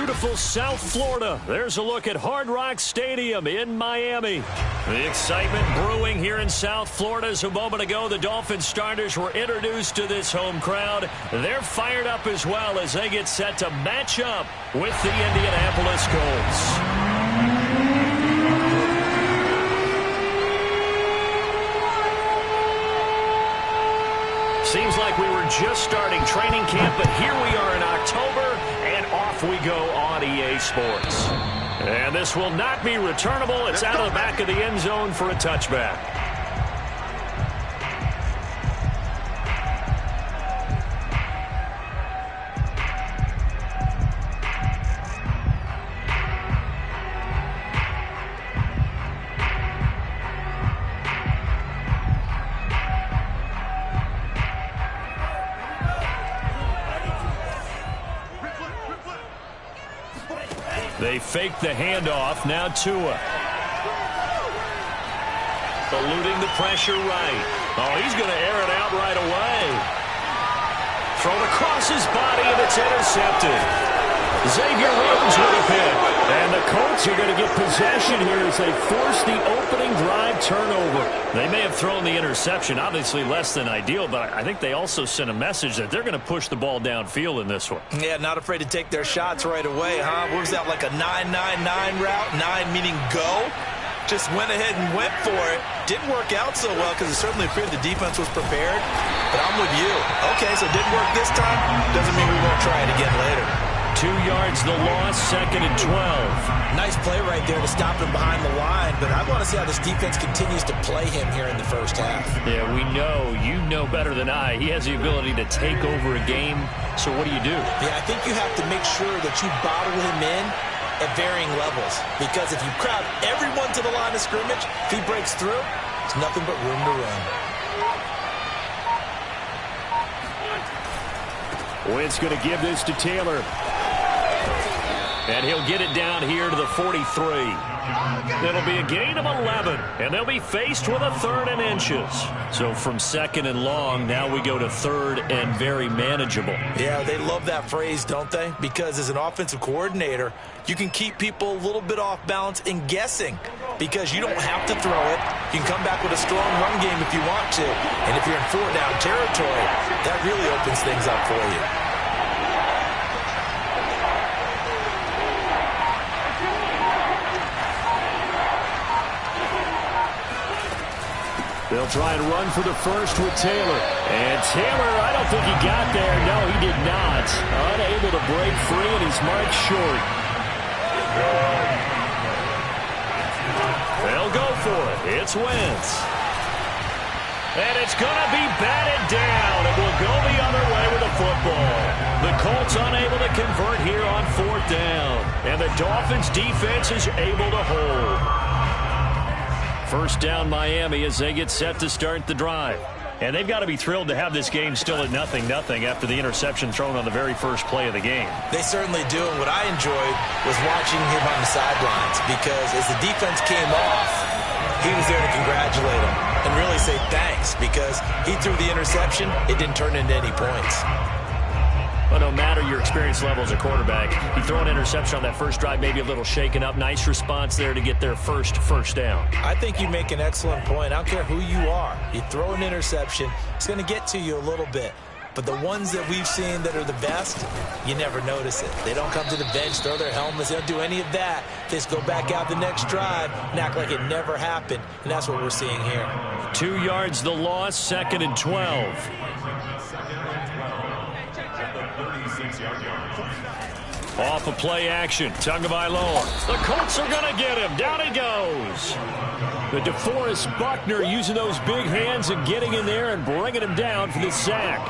beautiful South Florida. There's a look at Hard Rock Stadium in Miami. The excitement brewing here in South Florida as a moment ago the Dolphins starters were introduced to this home crowd. They're fired up as well as they get set to match up with the Indianapolis Colts. Seems like we were just starting training camp, but here we are in October, and off we go on EA Sports. And this will not be returnable. It's out of the back of the end zone for a touchback. They fake the handoff. Now Tua. Eluding the pressure right. Oh, he's going to air it out right away. Thrown across his body, and it's intercepted. Xavier Rhodes with a pick. And the Colts are going to get possession here as they force the opening drive turnover. They may have thrown the interception, obviously less than ideal, but I think they also sent a message that they're going to push the ball downfield in this one. Yeah, not afraid to take their shots right away, huh? What was that, like a 9-9-9 route? 9 meaning go? Just went ahead and went for it. Didn't work out so well because it certainly appeared the defense was prepared. But I'm with you. Okay, so it didn't work this time. Doesn't mean we won't try it again later. 2 yards the loss, 2nd and 12. Nice play right there to stop him behind the line, but I want to see how this defense continues to play him here in the first half. Yeah, we know. You know better than I. He has the ability to take over a game, so what do you do? Yeah, I think you have to make sure that you bottle him in at varying levels, because if you crowd everyone to the line of scrimmage, if he breaks through, it's nothing but room to run. Wynn's going to give this to Taylor. And he'll get it down here to the 43. It'll be a gain of 11, and they'll be faced with a 3rd and inches. So from 2nd and long, now we go to 3rd and very manageable. Yeah, they love that phrase, don't they? Because as an offensive coordinator, you can keep people a little bit off balance and guessing because you don't have to throw it. You can come back with a strong run game if you want to. And if you're in 4-down territory, that really opens things up for you. They'll try and run for the first with Taylor. And Taylor, I don't think he got there. No, he did not. Unable to break free, and he's marked short. They'll go for it. It's Wentz. And it's going to be batted down. It will go the other way with the football. The Colts unable to convert here on 4th down. And the Dolphins defense is able to hold. First down Miami as they get set to start the drive. And they've got to be thrilled to have this game still at 0-0 after the interception thrown on the very first play of the game. They certainly do. And what I enjoyed was watching him on the sidelines because as the defense came off, he was there to congratulate him and really say thanks because he threw the interception. It didn't turn into any points. Well, no matter your experience level as a quarterback, you throw an interception on that first drive, maybe a little shaken up. Nice response there to get their first down. I think you make an excellent point. I don't care who you are. You throw an interception, it's going to get to you a little bit. But the ones that we've seen that are the best, you never notice it. They don't come to the bench, throw their helmets. They don't do any of that. They just go back out the next drive and act like it never happened. And that's what we're seeing here. 2 yards the loss, 2nd and 12. Off a play action. Tagovailoa. The Colts are going to get him. Down he goes. The DeForest Buckner using those big hands and getting in there and bringing him down for the sack.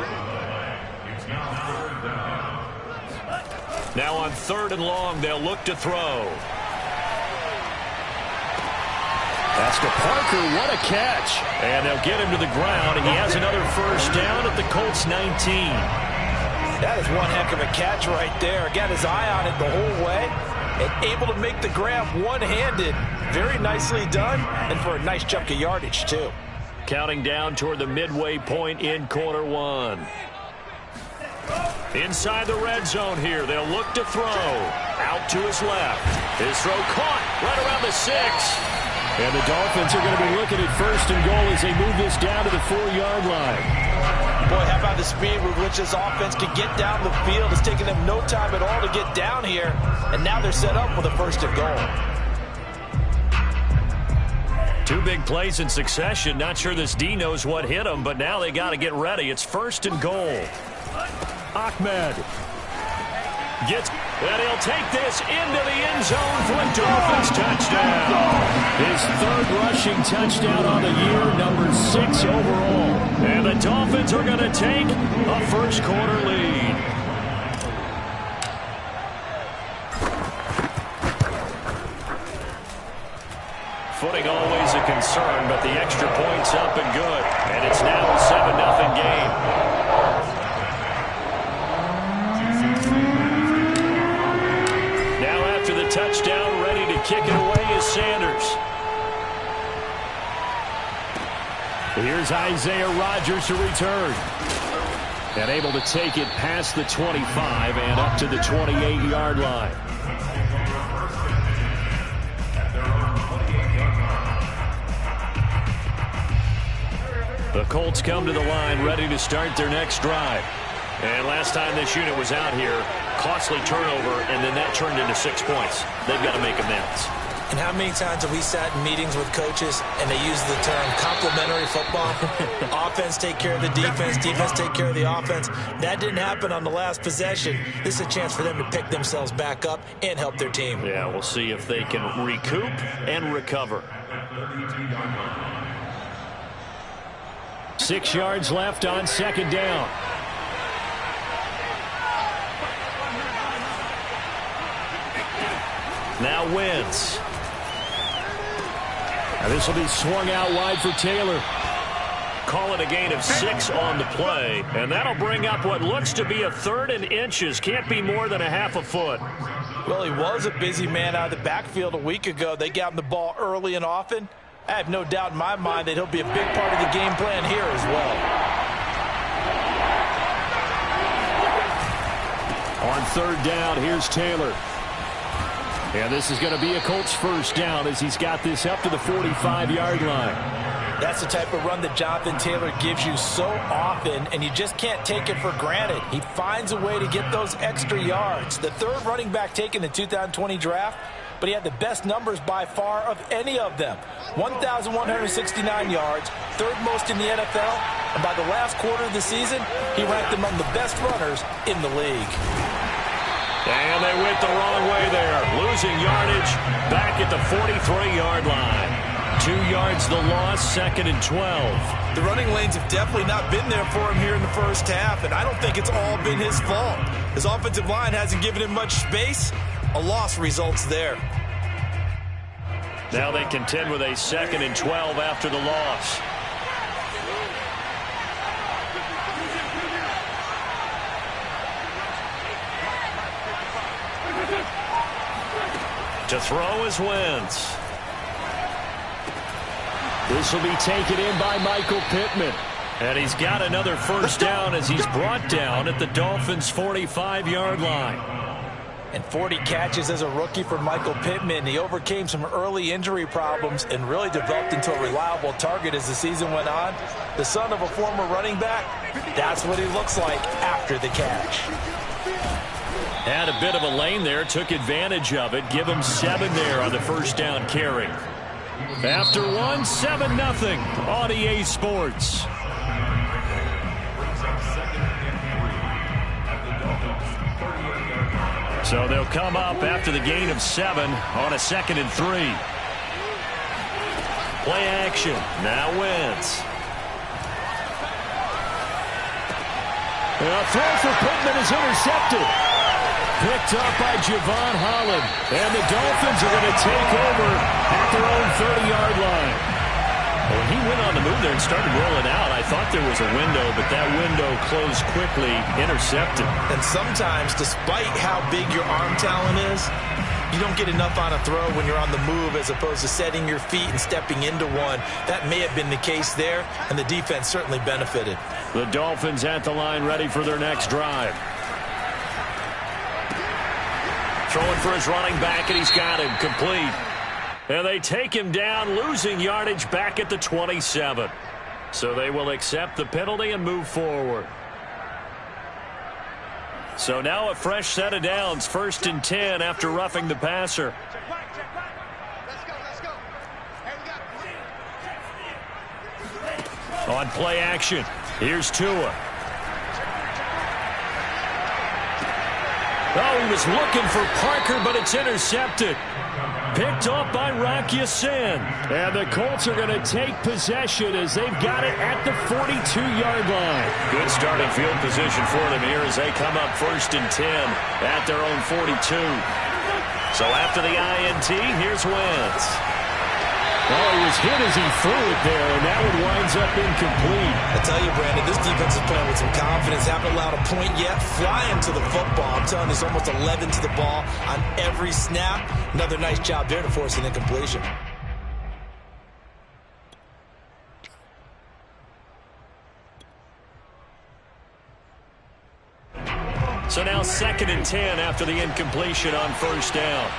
Now on 3rd and long, they'll look to throw. That's to Parker. What a catch. And they'll get him to the ground. And he has another first down at the Colts 19. That is one heck of a catch right there. Got his eye on it the whole way and able to make the grab one-handed. Very nicely done and for a nice chunk of yardage, too. Counting down toward the midway point in quarter one. Inside the red zone here. They'll look to throw. Out to his left. His throw caught right around the 6. And the Dolphins are going to be looking at 1st and goal as they move this down to the 4-yard line. Boy, how about the speed with which this offense can get down the field? It's taken them no time at all to get down here. And now they're set up with a 1st and goal. 2 big plays in succession. Not sure this D knows what hit him, but now they got to get ready. It's 1st and goal. Ahmed gets, and he'll take this into the end zone for a Dolphins touchdown. His 3rd rushing touchdown on the year, number 6 overall. And the Dolphins are going to take a first-quarter lead. Footing always a concern, but the extra point's up and good. And it's now a 7-0 game. Touchdown, ready to kick it away is Sanders. Here's Isaiah Rodgers to return. And able to take it past the 25 and up to the 28-yard line. The Colts come to the line ready to start their next drive. And last time this unit was out here, costly turnover, and then that turned into 6 points. They've got to make amends. And how many times have we sat in meetings with coaches and they use the term complementary football? Offense take care of the defense, defense take care of the offense. That didn't happen on the last possession. This is a chance for them to pick themselves back up and help their team. Yeah, we'll see if they can recoup and recover. 6 yards left on 2nd down. Now Wentz. Now this will be swung out wide for Taylor. Call it a gain of 6 on the play. And that'll bring up what looks to be a 3rd and inches. Can't be more than a half a foot. Well, he was a busy man out of the backfield a week ago. They got him the ball early and often. I have no doubt in my mind that he'll be a big part of the game plan here as well. On 3rd down, here's Taylor. And this is going to be a Colts 1st down as he's got this up to the 45-yard line. That's the type of run that Jonathan Taylor gives you so often, and you just can't take it for granted. He finds a way to get those extra yards. The 3rd running back taken in the 2020 draft, but he had the best numbers by far of any of them. 1,169 yards, 3rd most in the NFL, and by the last quarter of the season, he ranked among the best runners in the league. And they went the wrong way there. Losing yardage back at the 43-yard line. 2 yards the loss, 2nd and 12. The running lanes have definitely not been there for him here in the first half, and I don't think it's all been his fault. His offensive line hasn't given him much space. A loss results there. Now they contend with a 2nd and 12 after the loss. To throw is Wentz. This will be taken in by Michael Pittman. And he's got another 1st down as he's brought down at the Dolphins' 45-yard line. And 40 catches as a rookie for Michael Pittman. He overcame some early injury problems and really developed into a reliable target as the season went on. The son of a former running back, that's what he looks like after the catch. Had a bit of a lane there, took advantage of it. Give him 7 there on the 1st down carry. After 1, 7-0 on EA Sports. So they'll come up after the gain of 7 on a 2nd and 3. Play action. Now Wentz. A throw for Pittman is intercepted. Picked up by Javon Holland. And the Dolphins are going to take over at their own 30-yard line. When he went on the move there and started rolling out, I thought there was a window, but that window closed quickly, intercepted. And sometimes, despite how big your arm talent is, you don't get enough on a throw when you're on the move as opposed to setting your feet and stepping into one. That may have been the case there, and the defense certainly benefited. The Dolphins at the line ready for their next drive. Throwing for his running back, and he's got him complete. And they take him down, losing yardage back at the 27. So they will accept the penalty and move forward. So now a fresh set of downs, 1st and 10 after roughing the passer. On play action, here's Tua. Oh, he was looking for Parker, but it's intercepted. Picked off by Rock Ya-Sin. And the Colts are going to take possession as they've got it at the 42-yard line. Good starting field position for them here as they come up 1st and 10 at their own 42. So after the INT, here's Wentz. Oh, he was hit as he threw it there, and that one winds up incomplete. I tell you, Brandon, this defense is playing with some confidence. Haven't allowed a point yet. Flying to the football. I'm telling you, it's almost 11 to the ball on every snap. Another nice job there to force an incompletion. So now 2nd and 10 after the incompletion on 1st down.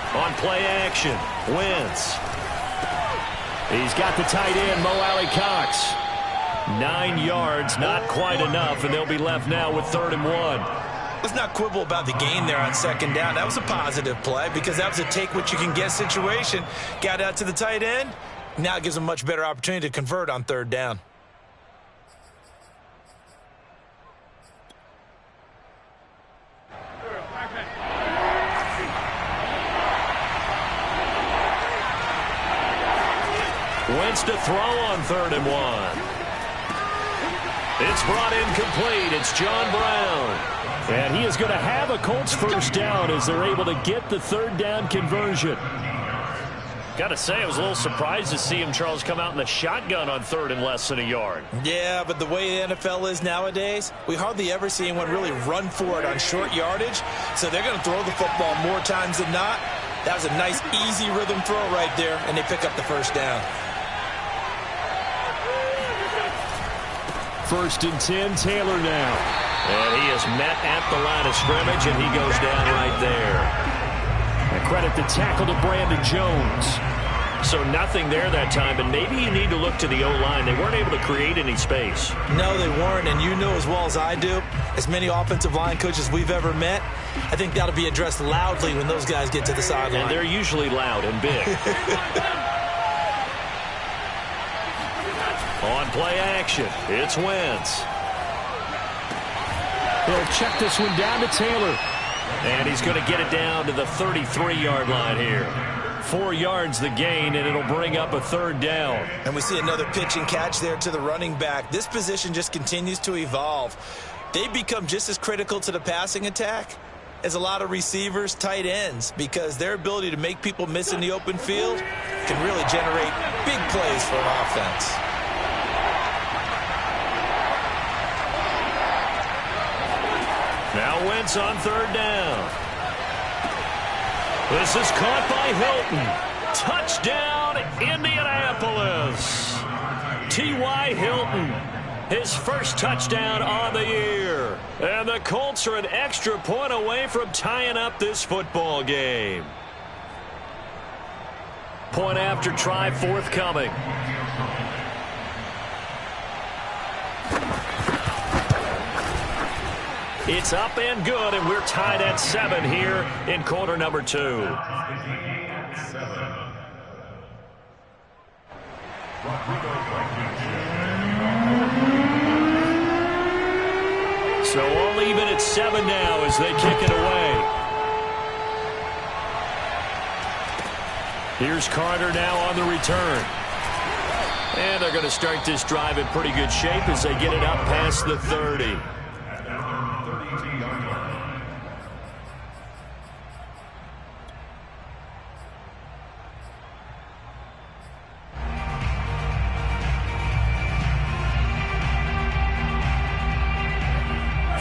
On play action, Wentz. He's got the tight end, Mo Alley-Cox. 9 yards, not quite enough, and they'll be left now with 3rd and 1. Let's not quibble about the gain there on 2nd down. That was a positive play because that was a take-what-you-can-get situation. Got out to the tight end. Now it gives them a much better opportunity to convert on 3rd down. Wentz to throw on 3rd and 1. It's brought in complete. It's John Brown. And he is going to have a Colts 1st down as they're able to get the 3rd down conversion. Got to say, I was a little surprised to see him, Charles, come out in the shotgun on 3rd and less than a yard. Yeah, but the way the NFL is nowadays, we hardly ever see anyone really run for it on short yardage. So they're going to throw the football more times than not. That was a nice, easy rhythm throw right there, and they pick up the 1st down. 1st and 10, Taylor now. And he is met at the line of scrimmage, and he goes down right there. And credit the tackle to Brandon Jones. So nothing there that time, and maybe you need to look to the O-line. They weren't able to create any space. No, they weren't, and you know as well as I do, as many offensive line coaches we've ever met, I think that'll be addressed loudly when those guys get to the sideline. And they're usually loud and big. On play action, it's Wentz. He'll check this one down to Taylor. And he's going to get it down to the 33-yard line here. 4 yards the gain, and it'll bring up a 3rd down. And we see another pitch and catch there to the running back. This position just continues to evolve. They become just as critical to the passing attack as a lot of receivers, tight ends, because their ability to make people miss in the open field can really generate big plays for an offense. Now Wentz on 3rd down. This is caught by Hilton. Touchdown, Indianapolis. T.Y. Hilton, his 1st touchdown on the year. And the Colts are an extra point away from tying up this football game. Point after try forthcoming. It's up and good, and we're tied at 7 here in quarter number 2. So all even at 7 now as they kick it away. Here's Carter now on the return. And they're going to start this drive in pretty good shape as they get it up past the 30.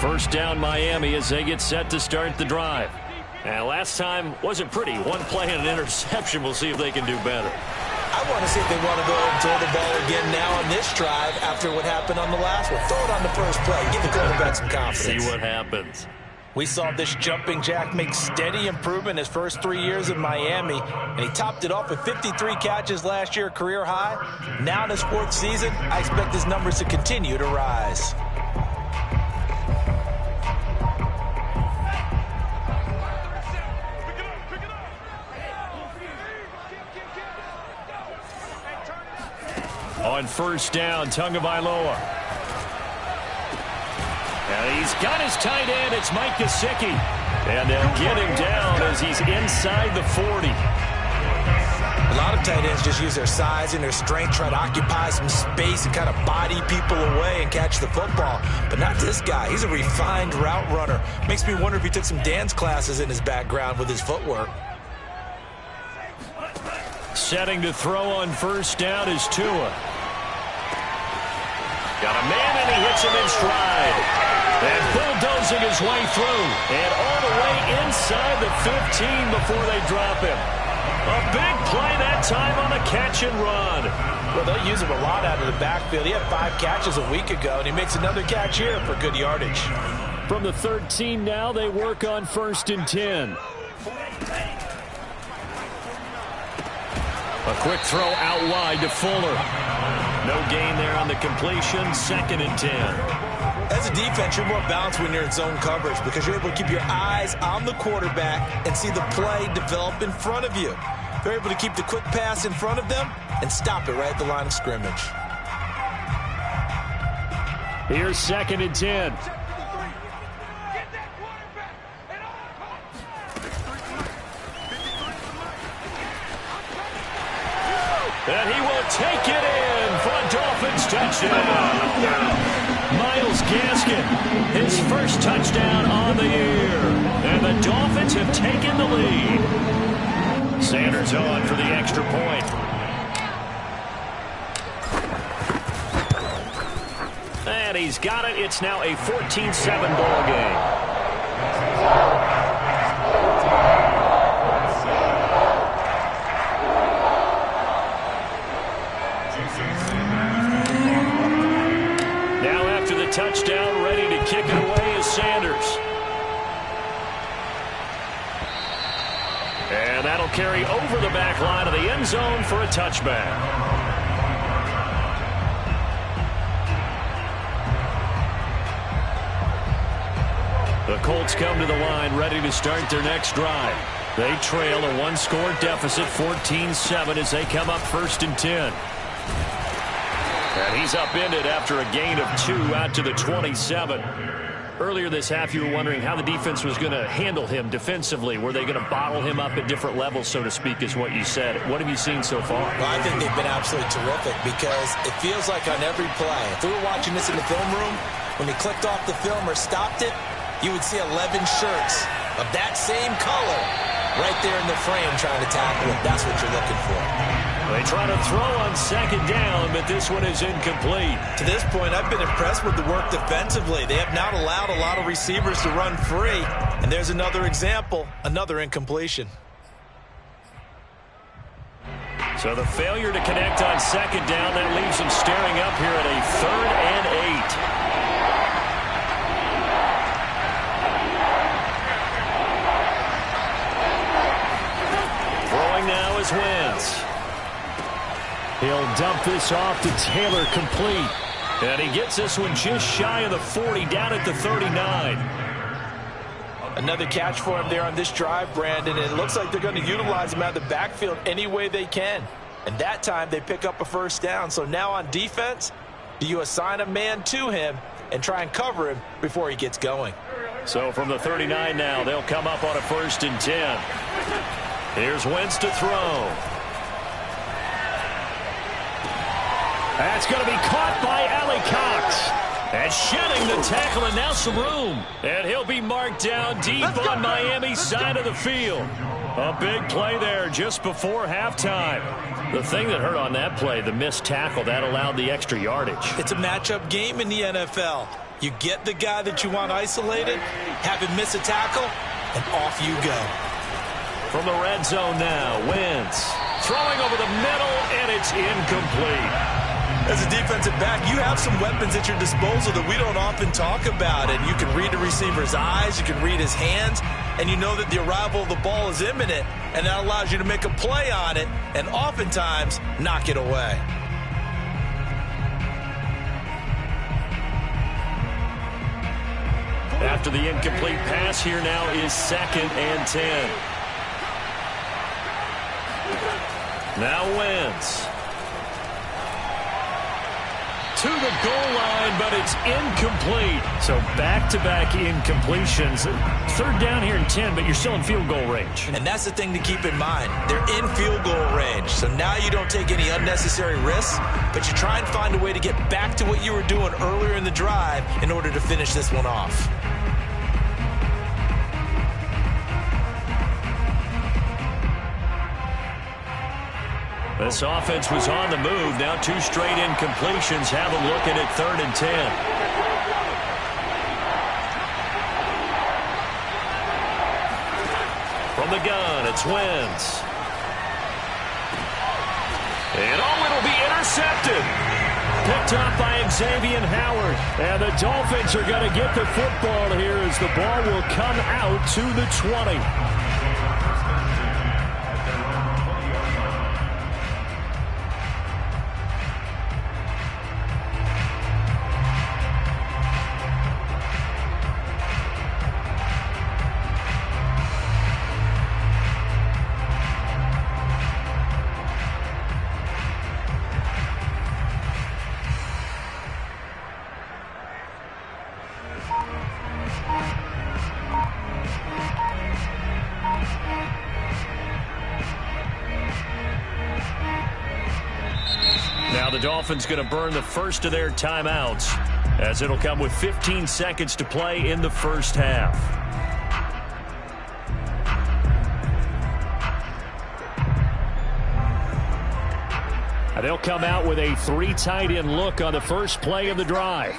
First down Miami as they get set to start the drive. And last time wasn't pretty. One play and an interception. We'll see if they can do better. I want to see if they want to go and throw the ball again now on this drive after what happened on the last one. Throw it on the first play. Give the quarterback some confidence. See what happens. We saw this jumping jack make steady improvement his first 3 years in Miami, and he topped it off with 53 catches last year, career high. Now in his 4th season, I expect his numbers to continue to rise. On first down, Tagovailoa. And he's got his tight end. It's Mike Gesicki. And they'll get him down as he's inside the 40. A lot of tight ends just use their size and their strength, try to occupy some space and kind of body people away and catch the football. But not this guy. He's a refined route runner. Makes me wonder if he took some dance classes in his background with his footwork. Setting to throw on first down is Tua. Got a man, and he hits him in stride. And bulldozing his way through. And all the way inside the 15 before they drop him. A big play that time on a catch and run. Well, they'll use him a lot out of the backfield. He had 5 catches a week ago, and he makes another catch here for good yardage. From the 13 now, they work on first and 10. A quick throw out wide to Fuller. No gain there on the completion. 2nd and 10. As a defense, you're more balanced when you're in zone coverage because you're able to keep your eyes on the quarterback and see the play develop in front of you. They're able to keep the quick pass in front of them and stop it right at the line of scrimmage. Here's 2nd and 10. And he will take it in for a Dolphins touchdown. Miles Gaskin, his first touchdown on the year. And the Dolphins have taken the lead. Sanders on for the extra point. And he's got it. It's now a 14-7 ball game. Touchdown, ready to kick it away is Sanders. And that'll carry over the back line of the end zone for a touchback. The Colts come to the line, ready to start their next drive. They trail a 1-score deficit, 14-7, as they come up first and 10. And he's upended after a gain of 2 out to the 27. Earlier this half, you were wondering how the defense was going to handle him defensively. Were they going to bottle him up at different levels, so to speak, is what you said. What have you seen so far? Well, I think they've been absolutely terrific because it feels like on every play, if we were watching this in the film room, when he clicked off the film or stopped it, you would see 11 shirts of that same color right there in the frame trying to tackle it. That's what you're looking for. They try to throw on 2nd down, but this one is incomplete. To this point, I've been impressed with the work defensively. They have not allowed a lot of receivers to run free. And there's another example, another incompletion. So the failure to connect on 2nd down, that leaves them staring up here at a 3rd and 8. Throwing now is Wentz. He'll dump this off to Taylor, complete. And he gets this one just shy of the 40, down at the 39. Another catch for him there on this drive, Brandon. And it looks like they're going to utilize him out of the backfield any way they can. And that time they pick up a first down. So now on defense, do you assign a man to him and try and cover him before he gets going? So from the 39 now, they'll come up on a 1st and 10. Here's Wentz to throw. That's going to be caught by Allie Cox. And shedding the tackle, and now some room. And he'll be marked down deep on Miami's side of the field. A big play there just before halftime. The thing that hurt on that play, the missed tackle, that allowed the extra yardage. It's a matchup game in the NFL. You get the guy that you want isolated, have him miss a tackle, and off you go. From the red zone now, Wentz throwing over the middle, and it's incomplete. As a defensive back, you have some weapons at your disposal that we don't often talk about. And you can read the receiver's eyes, you can read his hands, and you know that the arrival of the ball is imminent, and that allows you to make a play on it and oftentimes knock it away. After the incomplete pass, here now is 2nd and 10. Now Wentz. To the goal line, but it's incomplete. So back-to-back incompletions. 3rd down here and 10, but you're still in field goal range. And that's the thing to keep in mind. They're in field goal range. So now you don't take any unnecessary risks, but you try and find a way to get back to what you were doing earlier in the drive in order to finish this one off. This offense was on the move. Now 2 straight incompletions have them looking at 3rd and 10. From the gun, it's Wentz. And it'll be intercepted. Picked up by Xavier Howard. And the Dolphins are going to get the football here as the ball will come out to the 20. Now the Dolphins going to burn the first of their timeouts, as it'll come with 15 seconds to play in the first half. And they'll come out with a 3 tight end look on the first play of the drive.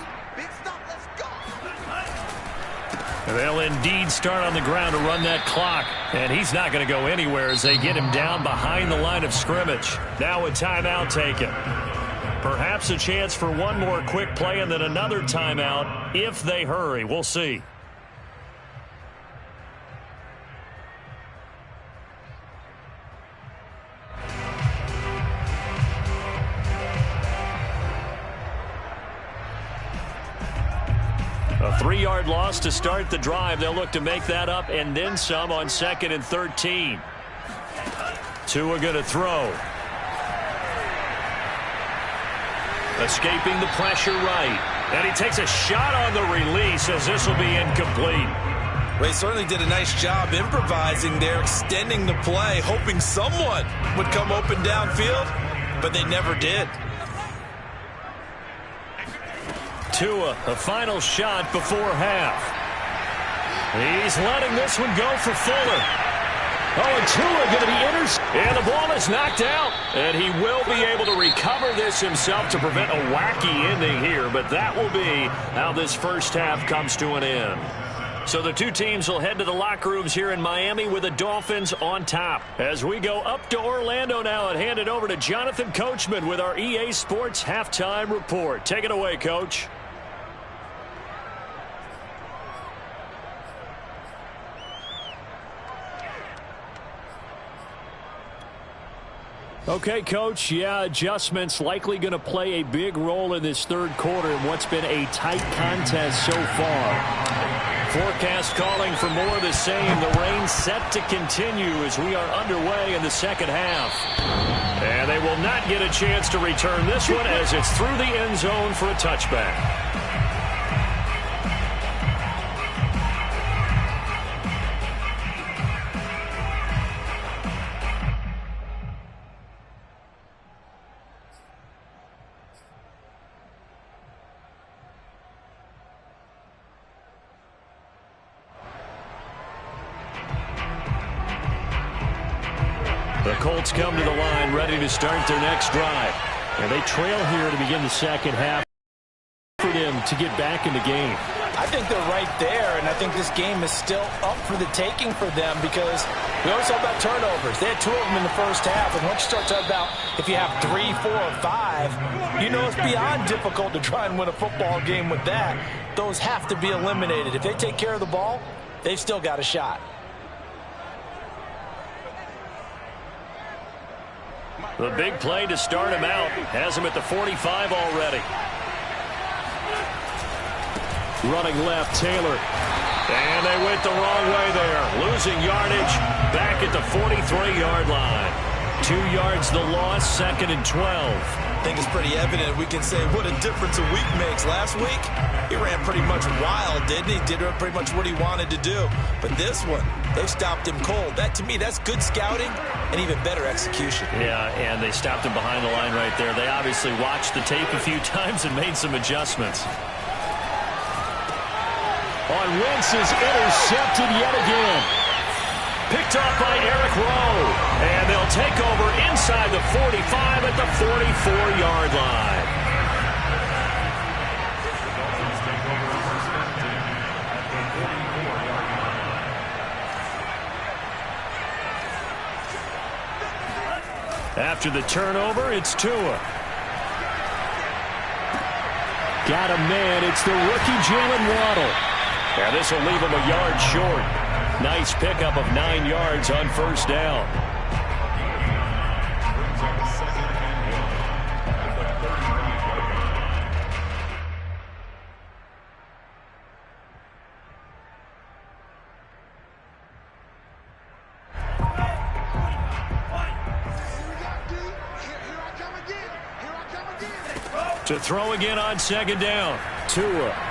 And they'll indeed start on the ground to run that clock. And he's not going to go anywhere as they get him down behind the line of scrimmage. Now a timeout taken. Perhaps a chance for one more quick play and then another timeout if they hurry. We'll see. A 3-yard loss to start the drive. They'll look to make that up and then some on 2nd and 13. Tua going to throw. Escaping the pressure right. And he takes a shot on the release as this will be incomplete. Well, he certainly did a nice job improvising there, extending the play, hoping someone would come open downfield, but they never did. Tua, a final shot before half. He's letting this one go for Fuller. Oh, and Tua going to be intercepted. And the ball is knocked out. And he will be able to recover this himself to prevent a wacky ending here. But that will be how this first half comes to an end. So the two teams will head to the locker rooms here in Miami with the Dolphins on top. As we go up to Orlando now and hand it over to Jonathan Coachman with our EA Sports Halftime Report. Take it away, Coach. Okay, Coach, yeah, adjustments likely going to play a big role in this third quarter in what's been a tight contest so far. Forecast calling for more of the same. The rain set to continue as we are underway in the second half. And they will not get a chance to return this one as it's through the end zone for a touchback. The Colts come to the line ready to start their next drive. And they trail here to begin the second half for the him to get back in the game? I think they're right there, and I think this game is still up for the taking for them because we always talk about turnovers. They had 2 of them in the first half, and once you start talking about if you have 3, 4, or 5, you know it's beyond difficult to try and win a football game with that. Those have to be eliminated. If they take care of the ball, they've still got a shot. The big play to start him out has him at the 45 already. Running left, Taylor. And they went the wrong way there. Losing yardage back at the 43-yard line. 2 yards the loss, 2nd and 12. I think it's pretty evident. We can say what a difference a week makes. Last week, he ran pretty much wild, didn't he? Did pretty much what he wanted to do. But this one, they stopped him cold. That, to me, that's good scouting and even better execution. Yeah, and they stopped him behind the line right there. They obviously watched the tape a few times and made some adjustments. On Wentz is intercepted yet again. Picked off by Eric Rowe. And they'll take over inside the 45 at the 44-yard line. After the turnover, it's Tua. Got a man. It's the rookie Jalen Waddle. And this will leave him a yard short. Nice pickup of 9 yards on first down. To throw again on 2nd down. Tua.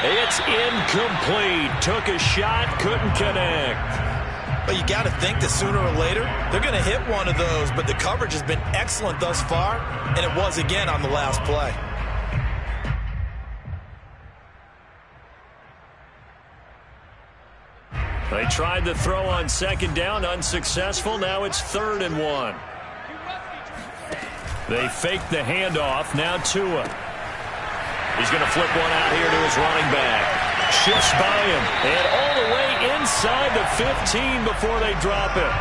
It's incomplete. Took a shot, couldn't connect. But you got to think that sooner or later, they're going to hit one of those. But the coverage has been excellent thus far, and it was again on the last play. They tried the throw on 2nd down, unsuccessful. Now it's 3rd and 1. They faked the handoff. Now Tua. He's going to flip one out here to his running back. Shifts by him. And all the way inside the 15 before they drop it.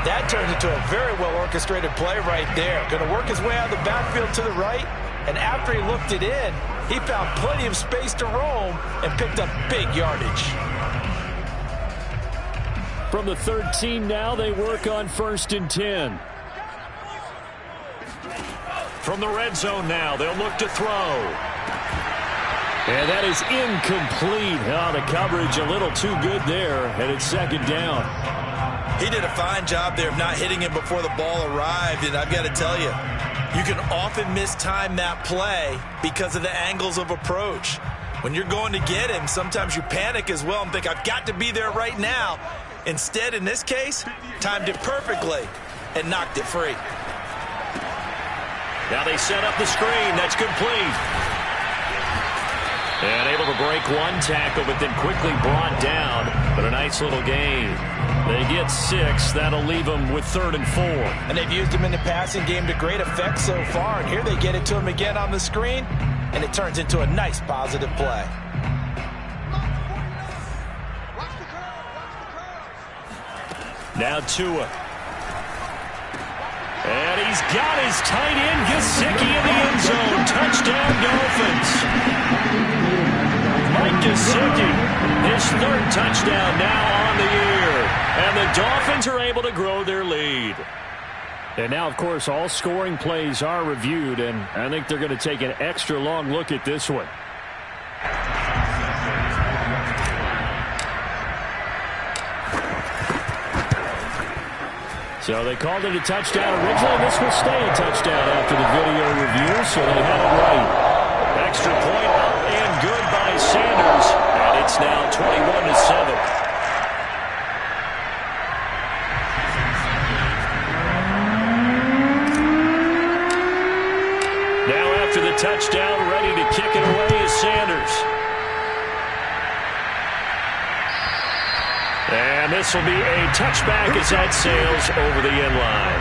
That turns into a very well-orchestrated play right there. Going to work his way out of the backfield to the right. And after he looked it in, he found plenty of space to roam and picked up big yardage. From the 13 now, they work on 1st and 10. From the red zone now, they'll look to throw. And that is incomplete. Oh, the coverage a little too good there, and it's 2nd down. He did a fine job there of not hitting him before the ball arrived, and I've got to tell you, you can often mistime that play because of the angles of approach. When you're going to get him, sometimes you panic as well and think, I've got to be there right now. Instead, in this case, timed it perfectly and knocked it free. Now they set up the screen. That's complete. And able to break one tackle, but then quickly brought down. But a nice little gain. They get 6. That'll leave them with 3rd and 4. And they've used him in the passing game to great effect so far. And here they get it to him again on the screen. And it turns into a nice positive play. Now Tua. And he's got his tight end, Gesicki, in the end zone. Touchdown, Dolphins. Mike Gesicki, his 3rd touchdown now on the year. And the Dolphins are able to grow their lead. And now, of course, all scoring plays are reviewed, and I think they're going to take an extra long look at this one. So they called it a touchdown originally. This will stay a touchdown after the video review, so they had it right. Extra point up and good by Sanders. And it's now 21-7. Now after the touchdown, ready to kick it away is Sanders. And this will be a touchback as that sails over the end line.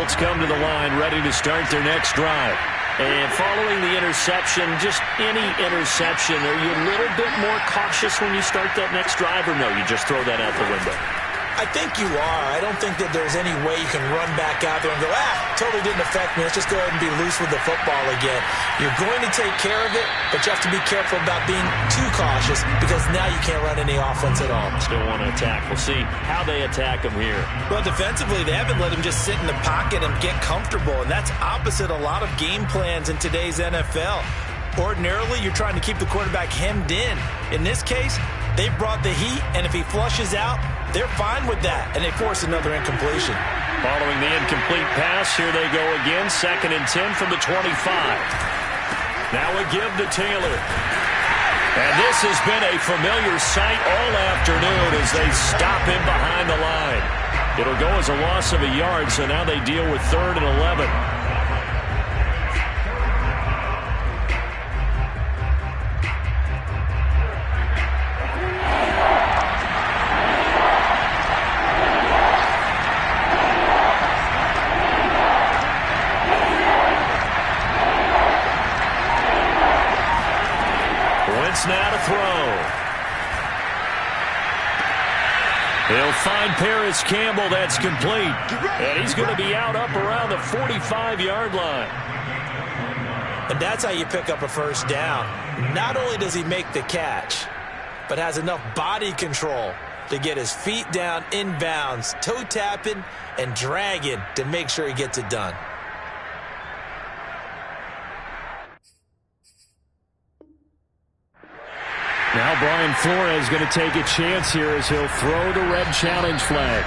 Colts come to the line ready to start their next drive. And following the interception, just any interception, are you a little bit more cautious when you start that next drive, or no, you just throw that out the window? I think you are. I don't think that there's any way you can run back out there and go, totally didn't affect me. Let's just go ahead and be loose with the football again. You're going to take care of it, but you have to be careful about being too cautious because now you can't run any offense at all. Still want to attack. We'll see how they attack him here. Well, defensively, they haven't let him just sit in the pocket and get comfortable, and that's opposite a lot of game plans in today's NFL. Ordinarily, you're trying to keep the quarterback hemmed in. In this case, they brought the heat, and if he flushes out, they're fine with that, and they force another incompletion. Following the incomplete pass, here they go again. 2nd and 10 from the 25. Now a give to Taylor. And this has been a familiar sight all afternoon as they stop him behind the line. It'll go as a loss of a yard, so now they deal with 3rd and 11. Now to throw. He'll find Paris Campbell. That's complete. And he's going to be out up around the 45-yard line. And that's how you pick up a first down. Not only does he make the catch, but has enough body control to get his feet down inbounds, toe tapping and dragging to make sure he gets it done. Now Brian Flores going to take a chance here as he'll throw the red challenge flag.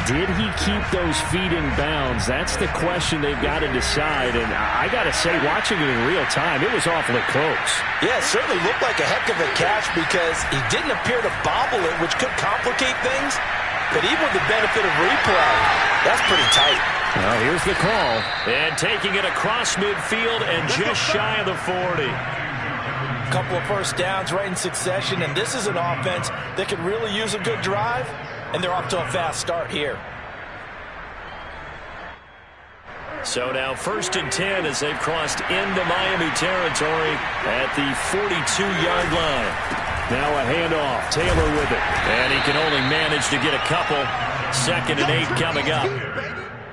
Did he keep those feet in bounds? That's the question they've got to decide. And I got to say, watching it in real time, it was awfully close. Yeah, it certainly looked like a heck of a catch because he didn't appear to bobble it, which could complicate things. But even with the benefit of replay, that's pretty tight. Well, here's the call. And taking it across midfield and just shy of the 40. A couple of first downs right in succession, and this is an offense that could really use a good drive, and they're off to a fast start here. So now 1st and 10 as they've crossed into Miami territory at the 42-yard line. Now a handoff. Taylor with it. And he can only manage to get a couple. 2nd and 8 coming up.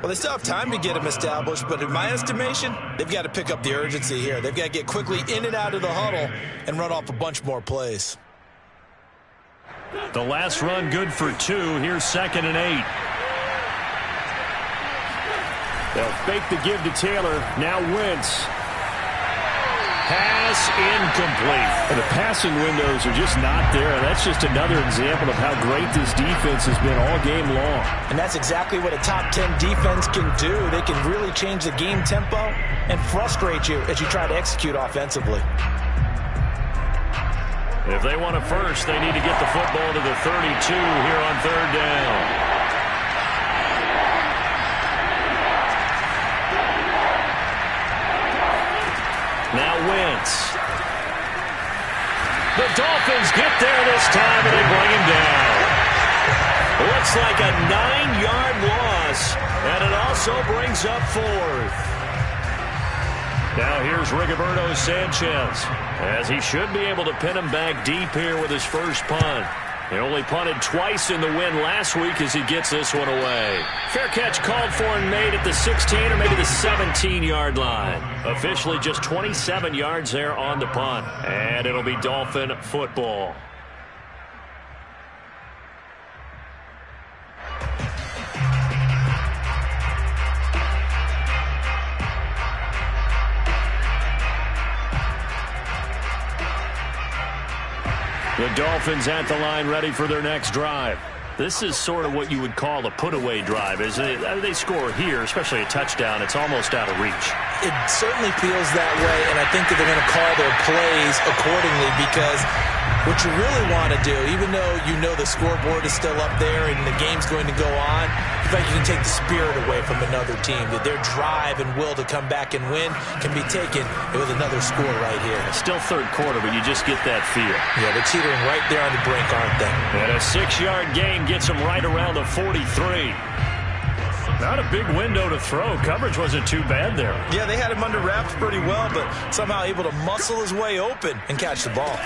Well, they still have time to get him established, but in my estimation, they've got to pick up the urgency here. They've got to get quickly in and out of the huddle and run off a bunch more plays. The last run good for 2. Here's 2nd and 8. They'll fake the give to Taylor. Now Wentz. Pass incomplete. And the passing windows are just not there. That's just another example of how great this defense has been all game long. And that's exactly what a top 10 defense can do. They can really change the game tempo and frustrate you as you try to execute offensively. If they want a first, they need to get the football to the 32 here on 3rd down. Now Wentz. The Dolphins get there this time, and they bring him down. Looks like a 9-yard loss, and it also brings up 4th. Now here's Rigoberto Sanchez, as he should be able to pin him back deep here with his first punt. He only punted twice in the win last week as he gets this one away. Fair catch called for and made at the 16 or maybe the 17-yard line. Officially just 27 yards there on the punt. And it'll be Dolphin football. The Dolphins at the line ready for their next drive. This is sort of what you would call a put-away drive, isn't it? They score here, especially a touchdown. It's almost out of reach. It certainly feels that way, and I think that they're going to call their plays accordingly because What you really want to do, even though you know the scoreboard is still up there and the game's going to go on, I feel like you can take the spirit away from another team, that their drive and will to come back and win can be taken with another score right here. Still third quarter, but you just get that feel. Yeah, they're teetering right there on the brink, aren't they? And a 6-yard gain gets them right around the 43. Not a big window to throw. Coverage wasn't too bad there. Yeah, they had him under wraps pretty well, but somehow able to muscle his way open and catch the ball.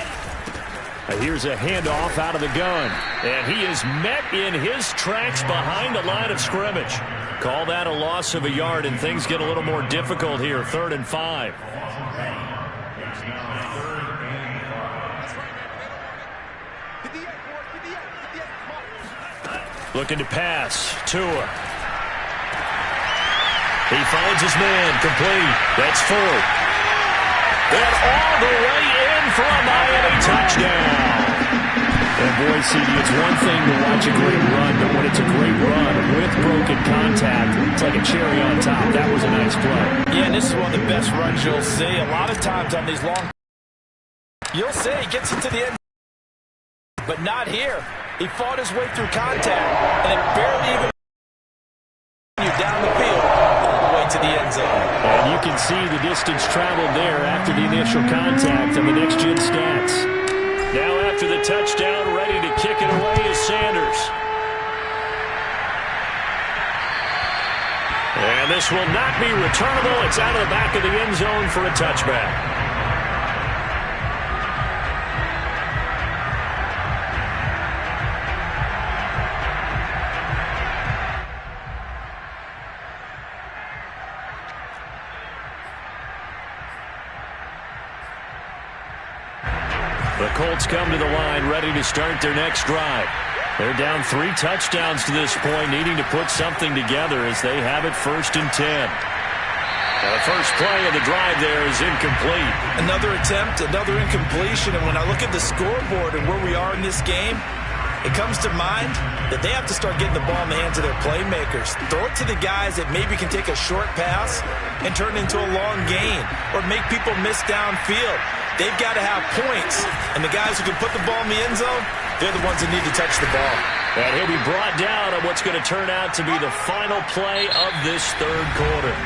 Here's a handoff out of the gun. And he is met in his tracks behind the line of scrimmage. Call that a loss of a yard, and things get a little more difficult here. 3rd and 5. Looking to pass. Tua. He finds his man. Complete. That's 4th. And all the way in for a Miami touchdown. And boy, CD, it's one thing to watch a great run, but when it's a great run with broken contact, it's like a cherry on top. That was a nice play. Yeah, and this is one of the best runs you'll see. A lot of times on these long, you'll see he gets into the end, but not here. He fought his way through contact, and it barely even you down the field all the way to the end zone. And you can see the distance traveled there after the initial contact on the next-gen stats. Now after the touchdown, ready to kick it away is Sanders. And this will not be returnable. It's out of the back of the end zone for a touchback. The Colts come to the line ready to start their next drive. They're down 3 touchdowns to this point, needing to put something together as they have it 1st and 10. The first play of the drive there is incomplete. Another attempt, another incompletion, and when I look at the scoreboard and where we are in this game, it comes to mind that they have to start getting the ball in the hands of their playmakers. Throw it to the guys that maybe can take a short pass and turn it into a long gain or make people miss downfield. They've got to have points, and the guys who can put the ball in the end zone, they're the ones that need to touch the ball. And he'll be brought down on what's going to turn out to be the final play of this 3rd quarter.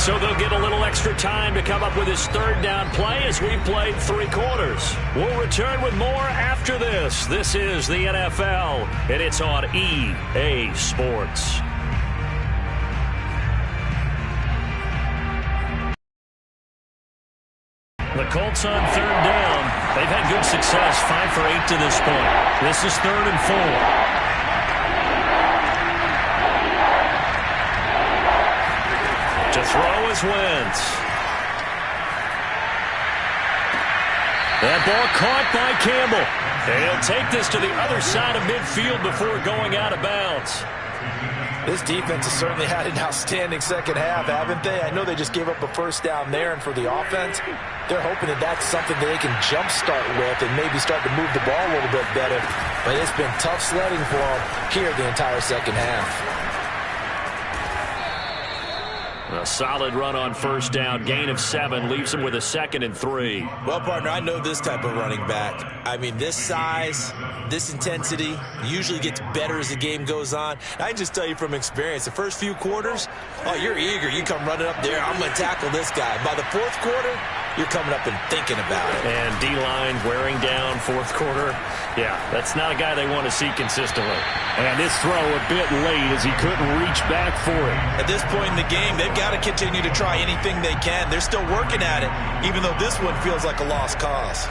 So they'll get a little extra time to come up with his 3rd down play as we played 3 quarters. We'll return with more after this. This is the NFL, and it's on EA Sports. The Colts on 3rd down. They've had good success, 5 for 8 to this point. This is 3rd and 4. To throw is Wentz. That ball caught by Campbell. They'll take this to the other side of midfield before going out of bounds. This defense has certainly had an outstanding second half, haven't they? I know they just gave up a 1st down there, and for the offense, they're hoping that that's something that they can jumpstart with and maybe start to move the ball a little bit better. But it's been tough sledding for them here the entire second half. A solid run on 1st down. Gain of 7 leaves him with a 2nd and 3. Well, partner, I know this type of running back. I mean, this size, this intensity usually gets better as the game goes on. I can just tell you from experience, the first few quarters, oh, you're eager. You come running up there. I'm going to tackle this guy. By the 4th quarter, you're coming up and thinking about it. And D-line wearing down 4th quarter. Yeah, that's not a guy they want to see consistently. And this throw a bit late as he couldn't reach back for it. At this point in the game, they've got to continue to try anything they can. They're still working at it, even though this one feels like a lost cause.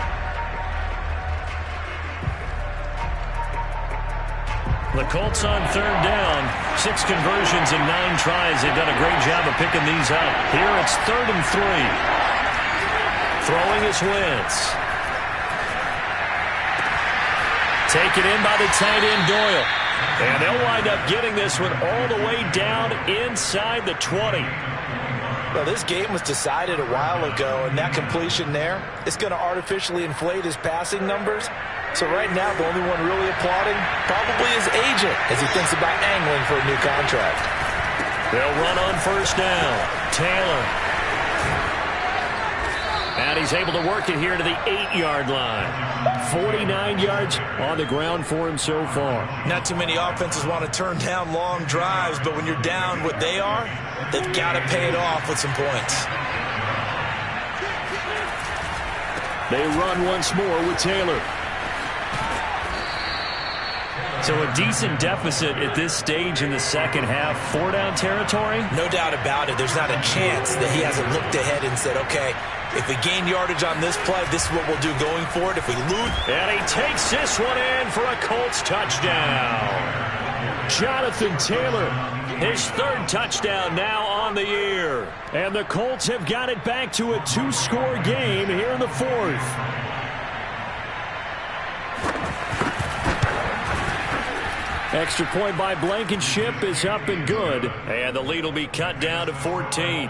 The Colts on 3rd down. 6 conversions in 9 tries. They've done a great job of picking these up. Here it's 3rd and 3. Throwing is Wentz. Taken in by the tight end Doyle. And they'll wind up getting this one all the way down inside the 20. Well, this game was decided a while ago, and that completion there, it's going to artificially inflate his passing numbers. So right now, the only one really applauding probably his agent as he thinks about angling for a new contract. They'll run on 1st down. Taylor. And he's able to work it here to the 8-yard line. 49 yards on the ground for him so far. Not too many offenses want to turn down long drives, but when you're down what they are, they've got to pay it off with some points. They run once more with Taylor. So a decent deficit at this stage in the second half. 4-down territory? No doubt about it. There's not a chance that he hasn't looked ahead and said, okay, if we gain yardage on this play, this is what we'll do going forward. If we lose. And he takes this one in for a Colts touchdown. Jonathan Taylor, his third touchdown now on the year. And the Colts have got it back to a 2-score game here in the fourth. Extra point by Blankenship is up and good. And the lead will be cut down to 14.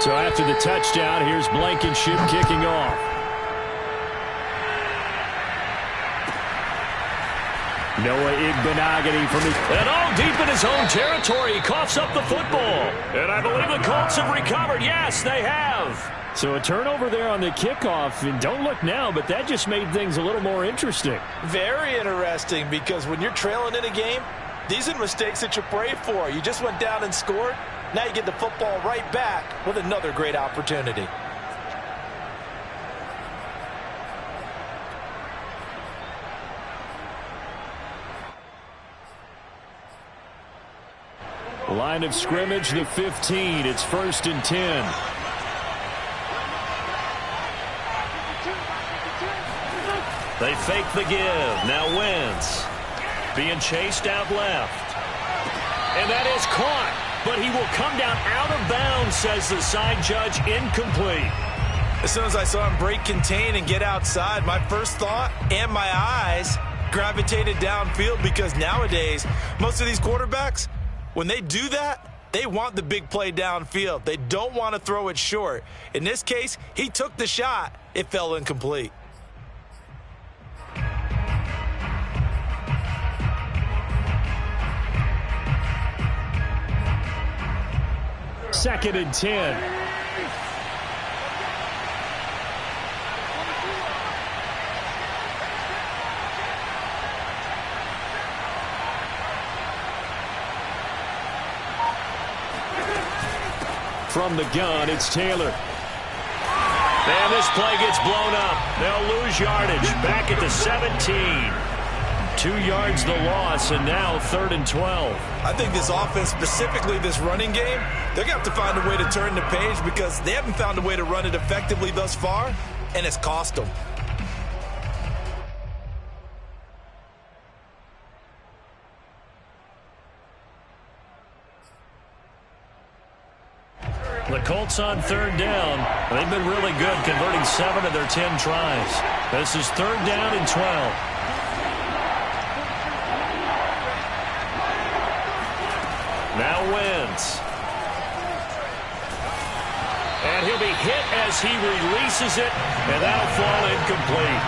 So after the touchdown, here's Blankenship kicking off. Noah Igbenogany from the... And all deep in his own territory. He coughs up the football. And I believe the Colts have recovered. Yes, they have. So a turnover there on the kickoff. And don't look now, but that just made things a little more interesting. Very interesting, because when you're trailing in a game, these are mistakes that you pray for. You just went down and scored. Now you get the football right back with another great opportunity. Line of scrimmage, the 15. It's 1st and 10. They fake the give. Now Wentz being chased out left. And that is caught. But he will come down out of bounds, says the side judge. Incomplete. As soon as I saw him break contain and get outside, my first thought and my eyes gravitated downfield, because nowadays, most of these quarterbacks, when they do that, they want the big play downfield. They don't want to throw it short. In this case, he took the shot. It fell incomplete. Second and 10. From the gun, it's Taylor. And this play gets blown up. They'll lose yardage. Back at the 17. 2 yards the loss, and now 3rd and 12. I think this offense, specifically this running game, they're going to have to find a way to turn the page, because they haven't found a way to run it effectively thus far, and it's cost them. The Colts on 3rd down. They've been really good, converting 7 of their 10 tries. This is 3rd down and 12. Now Wentz. And he'll be hit as he releases it, and that'll fall incomplete.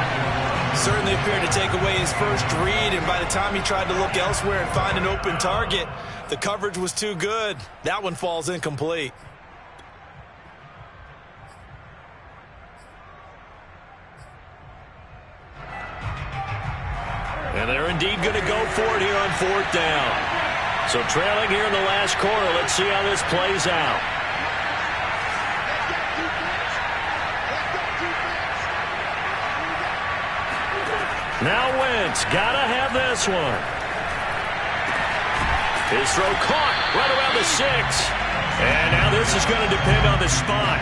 Certainly appeared to take away his first read, and by the time he tried to look elsewhere and find an open target, the coverage was too good. That one falls incomplete. And they're indeed going to go for it here on 4th down. So trailing here in the last quarter, let's see how this plays out. Now Wentz, gotta have this one. His throw caught right around the 6. And now this is going to depend on the spot.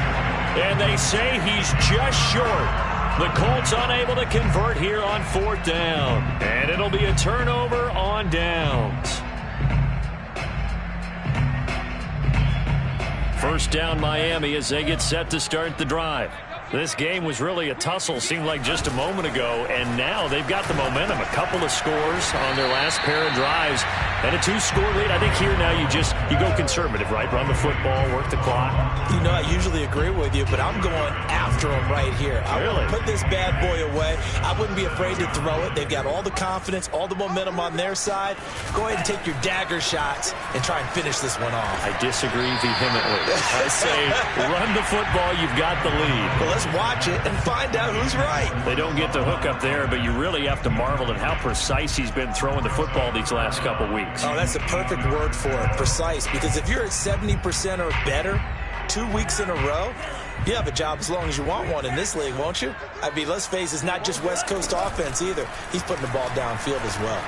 And they say he's just short. The Colts unable to convert here on 4th down. And it'll be a turnover on downs. 1st down Miami as they get set to start the drive. This game was really a tussle, seemed like just a moment ago, and now they've got the momentum. A couple of scores on their last pair of drives and a 2-score lead. I think here now you go conservative, right? Run the football, work the clock. You know, I usually agree with you, but I'm going after them right here. I really? want to put this bad boy away. I wouldn't be afraid to throw it. They've got all the confidence, all the momentum on their side. Go ahead and take your dagger shots and try and finish this one off. I disagree vehemently. I say run the football. You've got the lead. Well, let's watch it and find out who's right. They don't get the hook up there, but you really have to marvel at how precise he's been throwing the football these last couple weeks. Oh, that's the perfect word for it, precise. Because if you're at 70% or better 2 weeks in a row, you have a job as long as you want one in this league, won't you? I mean, let's face it, it's not just West Coast offense either. He's putting the ball downfield as well.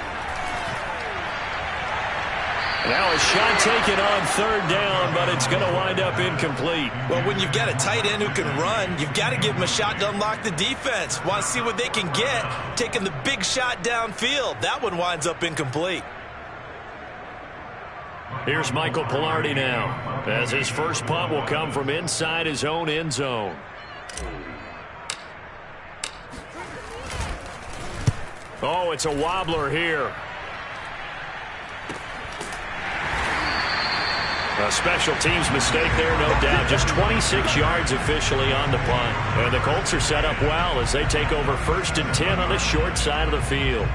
Now a shot taken on third down, but it's going to wind up incomplete. Well, when you've got a tight end who can run, you've got to give him a shot to unlock the defense. Want to see what they can get, taking the big shot downfield. That one winds up incomplete. Here's Michael Pilardi now, as his first punt will come from inside his own end zone. Oh, it's a wobbler here. A special teams mistake there, no doubt. Just 26 yards officially on the punt. And the Colts are set up well as they take over 1st and 10 on the short side of the field.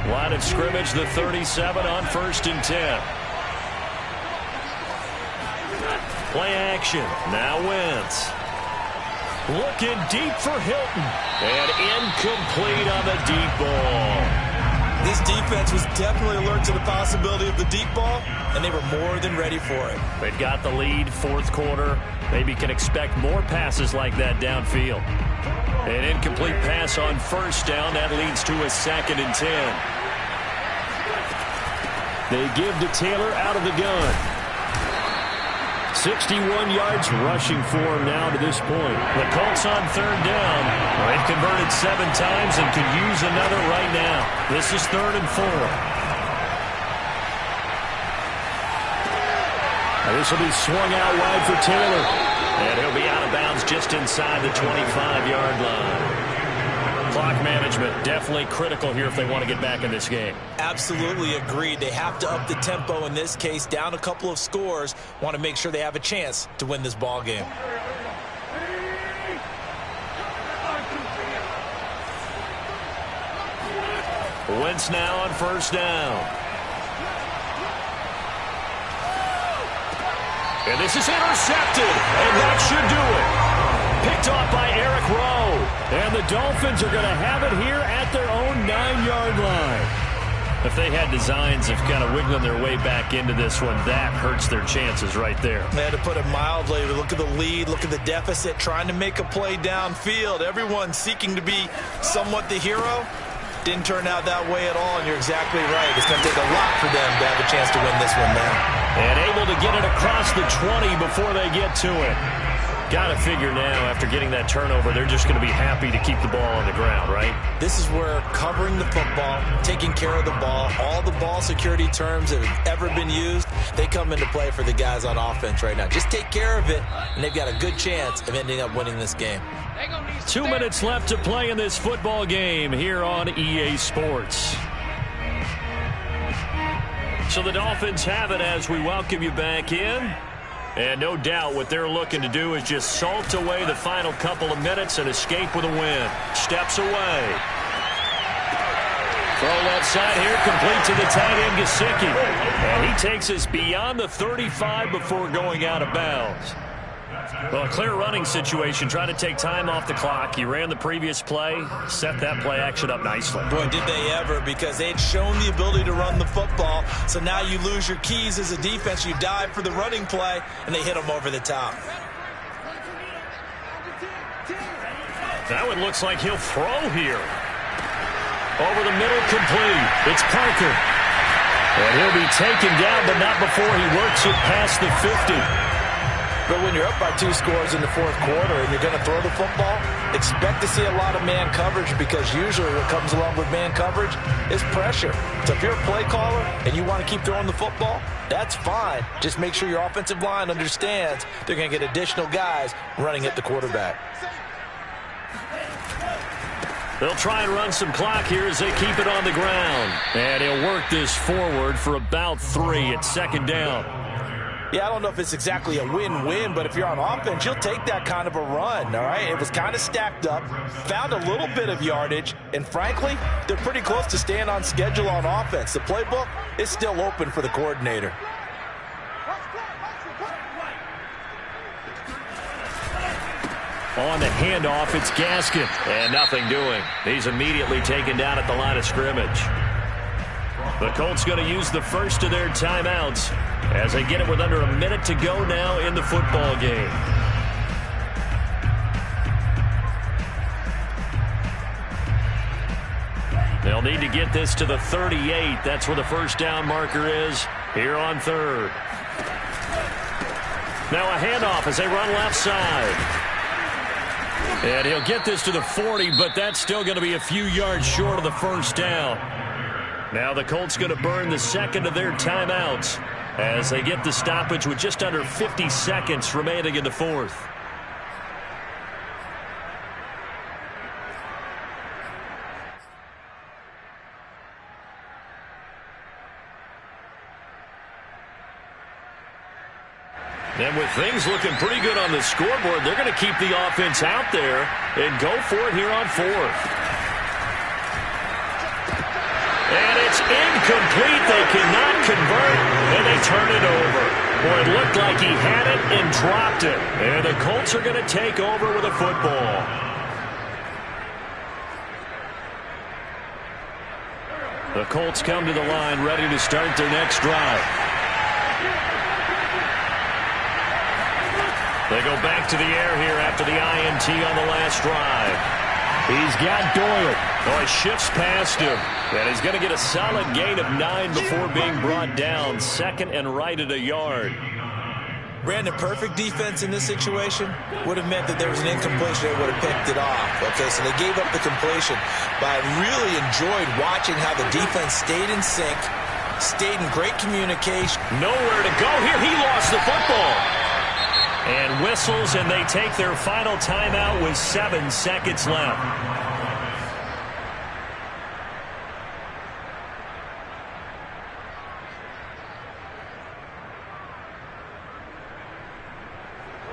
Line of scrimmage, the 37 on 1st and 10. Play action. Now Wentz. Looking deep for Hilton. And incomplete on the deep ball. This defense was definitely alert to the possibility of the deep ball, and they were more than ready for it. They've got the lead, 4th quarter. Maybe can expect more passes like that downfield. An incomplete pass on 1st down. That leads to a 2nd and 10. They give to Taylor out of the gun. 61 yards rushing for him now to this point. The Colts on 3rd down. They've converted 7 times and could use another right now. This is 3rd and 4. And this will be swung out wide for Taylor. And he'll be out of bounds just inside the 25-yard line. Clock management definitely critical here if they want to get back in this game. Absolutely agreed. They have to up the tempo in this case, down a couple of scores. Want to make sure they have a chance to win this ball game. Wentz now on 1st down. And this is intercepted, and that should do it. Picked off by Eric Rowe. And the Dolphins are going to have it here at their own 9-yard line. If they had designs of kind of wiggling their way back into this one, that hurts their chances right there. They had to put it mildly. Look at the lead, look at the deficit, trying to make a play downfield. Everyone seeking to be somewhat the hero. Didn't turn out that way at all, and you're exactly right. It's going to take a lot for them to have a chance to win this one now. And able to get it across the 20 before they get to it. Got to figure now, after getting that turnover, they're just going to be happy to keep the ball on the ground, right? This is where covering the football, taking care of the ball, all the ball security terms that have ever been used, they come into play for the guys on offense right now. Just take care of it, and they've got a good chance of ending up winning this game. 2 minutes left to play in this football game here on EA Sports. So the Dolphins have it as we welcome you back in. And no doubt what they're looking to do is just salt away the final couple of minutes and escape with a win. Steps away. Throw left side here, complete to the tight end, Gesicki. And he takes us beyond the 35 before going out of bounds. Well, a clear running situation, trying to take time off the clock. He ran the previous play, set that play action up nicely. Boy, did they ever, because they'd shown the ability to run the football. So now you lose your keys as a defense. You dive for the running play, and they hit them over the top. That one looks like he'll throw here. Over the middle, complete. It's Parker. And he'll be taken down, but not before he works it past the 50. But when you're up by 2 scores in the fourth quarter and you're going to throw the football, expect to see a lot of man coverage, because usually what comes along with man coverage is pressure. So if you're a play caller and you want to keep throwing the football, that's fine. Just make sure your offensive line understands they're going to get additional guys running at the quarterback. They'll try and run some clock here as they keep it on the ground. And he'll work this forward for about 3 at second down. Yeah, I don't know if it's exactly a win-win, but if you're on offense, you'll take that kind of a run, all right? It was kind of stacked up, found a little bit of yardage, and frankly, they're pretty close to staying on schedule on offense. The playbook is still open for the coordinator. On the handoff, it's Gaskin, and nothing doing. He's immediately taken down at the line of scrimmage. The Colts going to use the first of their timeouts as they get it with under a minute to go now in the football game. They'll need to get this to the 38. That's where the first down marker is here on third. Now a handoff as they run left side. And he'll get this to the 40, but that's still going to be a few yards short of the first down. Now the Colts going to burn the second of their timeouts as they get the stoppage with just under 50 seconds remaining in the fourth. And with things looking pretty good on the scoreboard, they're going to keep the offense out there and go for it here on fourth. And it's incomplete. They cannot convert, and they turn it over. Boy, it looked like he had it and dropped it. And the Colts are going to take over with a football. The Colts come to the line ready to start their next drive. They go back to the air here after the INT on the last drive. He's got Doyle. Oh, he shifts past him. And he's going to get a solid gain of 9 before being brought down. Second and right at a yard. Brandon, perfect defense in this situation would have meant that there was an incompletion. They would have picked it off. Okay, so they gave up the completion. But I really enjoyed watching how the defense stayed in sync, stayed in great communication. Nowhere to go here. He lost the football. And whistles, and they take their final timeout with 7 seconds left.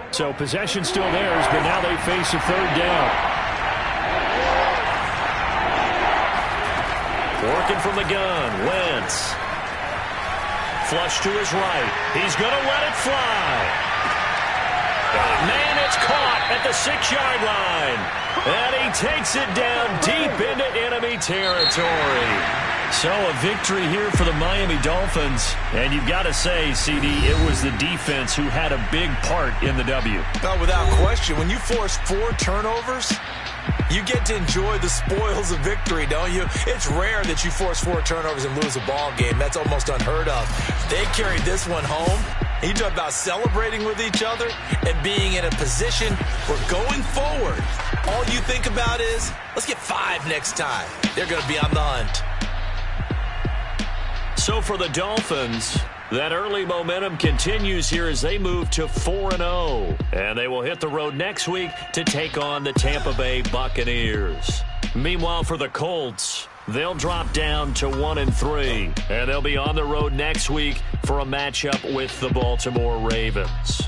So possession still theirs, but now they face a third down. Working from the gun, Wentz. Flush to his right. He's going to let it fly. Man, it's caught at the 6-yard line. And he takes it down deep into enemy territory. So a victory here for the Miami Dolphins. And you've got to say, CD, it was the defense who had a big part in the W. No, without question. When you force 4 turnovers, you get to enjoy the spoils of victory, don't you? It's rare that you force 4 turnovers and lose a ball game. That's almost unheard of. They carried this one home. You talk about celebrating with each other and being in a position where going forward, all you think about is, let's get 5 next time. They're going to be on the hunt. So for the Dolphins, that early momentum continues here as they move to 4-0. And they will hit the road next week to take on the Tampa Bay Buccaneers. Meanwhile, for the Colts, they'll drop down to 1-3. And they'll be on the road next week for a matchup with the Baltimore Ravens.